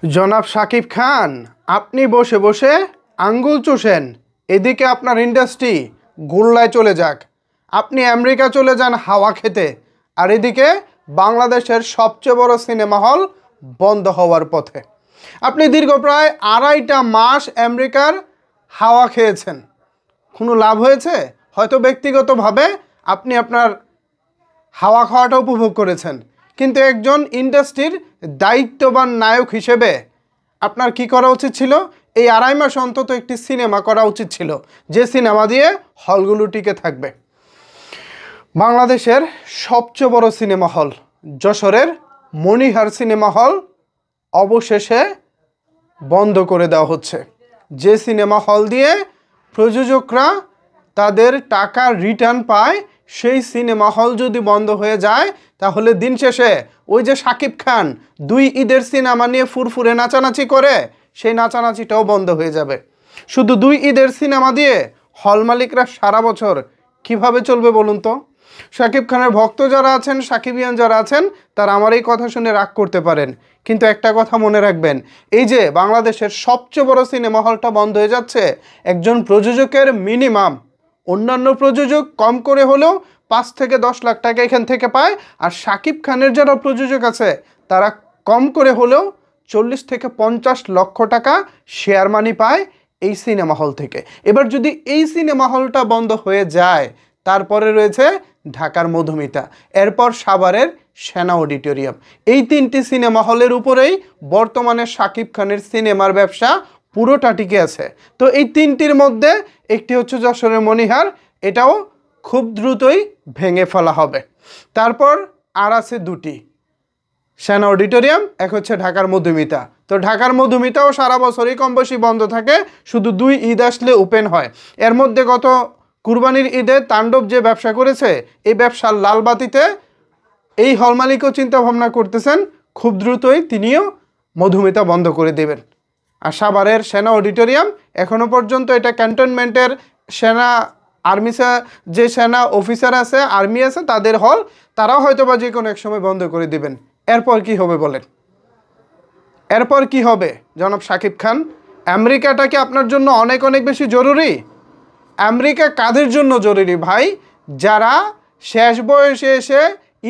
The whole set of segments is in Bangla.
জনাব শাকিব খান, আপনি বসে বসে আঙ্গুল চুষেন, এদিকে আপনার ইন্ডাস্ট্রি গোল্লায় চলে যাক। আপনি আমেরিকা চলে যান হাওয়া খেতে, আর এদিকে বাংলাদেশের সবচেয়ে বড় সিনেমা হল বন্ধ হওয়ার পথে। আপনি দীর্ঘ প্রায় 2.5 মাস আমেরিকার হাওয়া খেয়েছেন, কোনো লাভ হয়েছে? হয়তো ব্যক্তিগতভাবে আপনি আপনার হাওয়া খাওয়াটা উপভোগ করেছেন, কিন্তু একজন ইন্ডাস্ট্রির দায়িত্ববান নায়ক হিসেবে আপনার কি করা উচিত ছিল? এই 2.5 মাস অন্তত একটি সিনেমা করা উচিত ছিল, যে সিনেমা দিয়ে হলগুলো টিকে থাকবে। বাংলাদেশের সবচেয়ে বড় সিনেমা হল যশোরের মণিহার সিনেমা হল অবশেষে বন্ধ করে দেওয়া হচ্ছে। যে সিনেমা হল দিয়ে প্রযোজকরা তাদের টাকা রিটার্ন পায়, সেই সিনেমা হল যদি বন্ধ হয়ে যায়, তাহলে দিন শেষে ওই যে শাকিব খান 2 ঈদের সিনেমা নিয়ে ফুরফুরে নাচানাচি করে, সেই নাচানাচিটাও বন্ধ হয়ে যাবে। শুধু 2 ঈদের সিনেমা দিয়ে হল মালিকরা সারা বছর কিভাবে চলবে বলুন তো? শাকিব খানের ভক্ত যারা আছেন, সাকিবিয়ান যারা আছেন, তারা আমার এই কথা শুনে রাগ করতে পারেন, কিন্তু একটা কথা মনে রাখবেন, এই যে বাংলাদেশের সবচেয়ে বড় সিনেমা হলটা বন্ধ হয়ে যাচ্ছে, একজন প্রযোজকের মিনিমাম, অন্যান্য প্রযোজক কম করে হলেও 5 থেকে 10 লাখ টাকা এখান থেকে পায়, আর শাকিব খানের যারা প্রযোজক আছে তারা কম করে হলেও 40 থেকে 50 লক্ষ টাকা শেয়ার মানি পায় এই সিনেমা হল থেকে। এবার যদি এই সিনেমা হলটা বন্ধ হয়ে যায়, তারপরে রয়েছে ঢাকার মধুমিতা, এরপর সাভারের সেনা অডিটোরিয়াম। এই 3টি সিনেমা হলের উপরেই বর্তমানে শাকিব খানের সিনেমার ব্যবসা পুরোটা টিকে আছে। তো এই 3টির মধ্যে একটি হচ্ছে যশোরের মণিহার, এটাও খুব দ্রুতই ভেঙে ফেলা হবে। তারপর আর আছে 2টি, সেনা অডিটোরিয়াম, এক হচ্ছে ঢাকার মধুমিতা। তো ঢাকার মধুমিতাও সারা বছরই কম বেশি বন্ধ থাকে, শুধু 2 ঈদ আসলে ওপেন হয়। এর মধ্যে গত কুরবানির ঈদে তাণ্ডব যে ব্যবসা করেছে, এই ব্যবসার লালবাতিতে এই হল মালিকও চিন্তা ভাবনা করতেছেন খুব দ্রুতই তিনিও মধুমিতা বন্ধ করে দেবেন। আর সাভারের সেনা অডিটোরিয়াম এখনও পর্যন্ত এটা ক্যান্টনমেন্টের সেনা আর্মি, যে সেনা অফিসার আছে, আর্মি আছে, তাদের হল, তারাও হয়তো বা যে কোনো এক সময় বন্ধ করে দিবেন। এরপর কি হবে বলেন? এরপর কি হবে জনাব শাকিব খান? আমেরিকাটা কি আপনার জন্য অনেক অনেক বেশি জরুরি? আমেরিকা কাদের জন্য জরুরি ভাই? যারা শেষ বয়সে এসে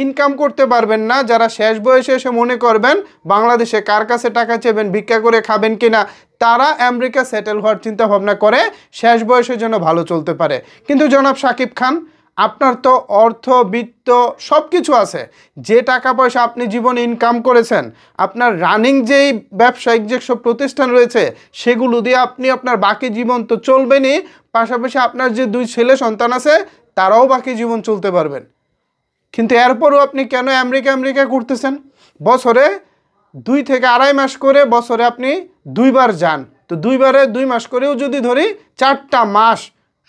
ইনকাম করতে পারবেন না, যারা শেষ বয়সে এসে মনে করবেন বাংলাদেশে কার কাছে টাকা চেবেন, ভিক্ষা করে খাবেন কিনা, তারা আমেরিকা সেটেল হওয়ার চিন্তা ভাবনা করে শেষ বয়সের জন্য ভালো চলতে পারে। কিন্তু জনাব শাকিব খান, আপনার তো অর্থ বিত্ত সব কিছু আছে, যে টাকা পয়সা আপনি জীবনে ইনকাম করেছেন, আপনার রানিং যেই ব্যবসায়িক যেসব প্রতিষ্ঠান রয়েছে, সেগুলো দিয়ে আপনি আপনার বাকি জীবন তো চলবেনই, পাশাপাশি আপনার যে 2 ছেলে সন্তান আছে তারাও বাকি জীবন চলতে পারবেন। কিন্তু এরপরও আপনি কেন আমেরিকা করতেছেন? বছরে 2 থেকে 2.5 মাস করে বছরে আপনি 2 বার যান, তো 2 বারে 2 মাস করেও যদি ধরি 4টা মাস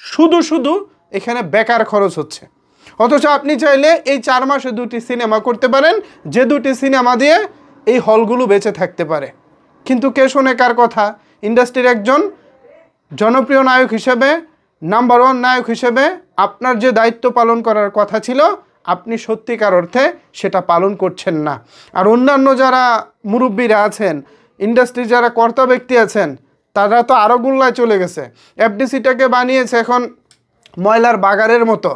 শুধু এখানে বেকার খরচ হচ্ছে। অথচ আপনি চাইলে এই 4 মাসে 2টি সিনেমা করতে পারেন, যে 2টি সিনেমা দিয়ে এই হলগুলো বেঁচে থাকতে পারে। কিন্তু কে শোনে কার কথা? ইন্ডাস্ট্রির একজন জনপ্রিয় নায়ক হিসেবে, নাম্বার 1 নায়ক হিসেবে আপনার যে দায়িত্ব পালন করার কথা ছিল, আপনি সত্যিকার অর্থে সেটা পালন করছেন না। আর অন্যান্য যারা মুরব্বীরা আছেন, ইন্ডাস্ট্রির যারা কর্তা ব্যক্তি আছেন, তারা তো আরও গুল্লায় চলে গেছে। এফডিসিটাকে বানিয়েছে এখন ময়লার বাগারের মতো,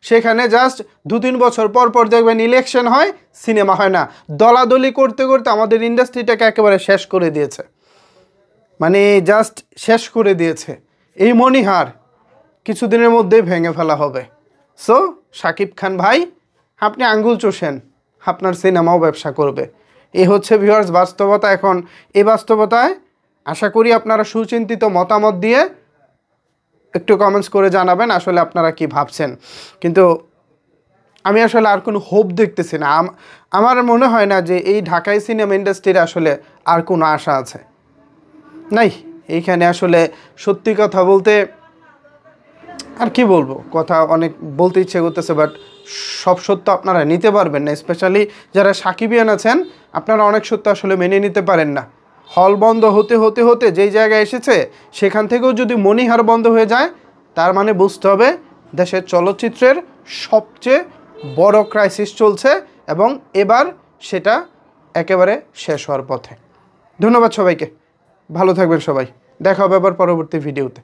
সেখানে জাস্ট 2-3 বছর পর দেখবেন ইলেকশন হয়, সিনেমা হয় না। দলাদলি করতে করতে আমাদের ইন্ডাস্ট্রিটাকে একেবারে শেষ করে দিয়েছে, মানে জাস্ট শেষ করে দিয়েছে। এই মণিহার কিছুদিনের মধ্যেই ভেঙে ফেলা হবে। সো শাকিব খান ভাই, আপনি আঙ্গুল চষেন, আপনার সিনেমাও ব্যবসা করবে। এই হচ্ছে ভিউয়ার্স বাস্তবতা। এখন এই বাস্তবতায় আশা করি আপনারা সুচিন্তিত মতামত দিয়ে একটু কমেন্টস করে জানাবেন আসলে আপনারা কি ভাবছেন। কিন্তু আমি আসলে আর কোনো হোপ দেখতেছি না। আমার মনে হয় না যে এই ঢাকাই সিনেমা ইন্ডাস্ট্রির আসলে আর কোনো আশা আছে, নাই। এইখানে আসলে সত্যি কথা বলতে আর কি বলবো, কথা অনেক বলতে ইচ্ছে করতেছে, বাট সব সত্য আপনারা নিতে পারবেন না। স্পেশালি যারা সাকিবিয়ান আছেন, আপনারা অনেক সত্য আসলে মেনে নিতে পারেন না। হল বন্ধ হতে যেই জায়গায় এসেছে, সেখান থেকেও যদি মণিহার বন্ধ হয়ে যায়, তার মানে বুঝতে হবে দেশের চলচ্চিত্রের সবচেয়ে বড় ক্রাইসিস চলছে, এবং এবার সেটা একেবারে শেষ হওয়ার পথে। ধন্যবাদ সবাইকে, ভালো থাকবেন সবাই, দেখা হবে আবার পরবর্তী ভিডিওতে।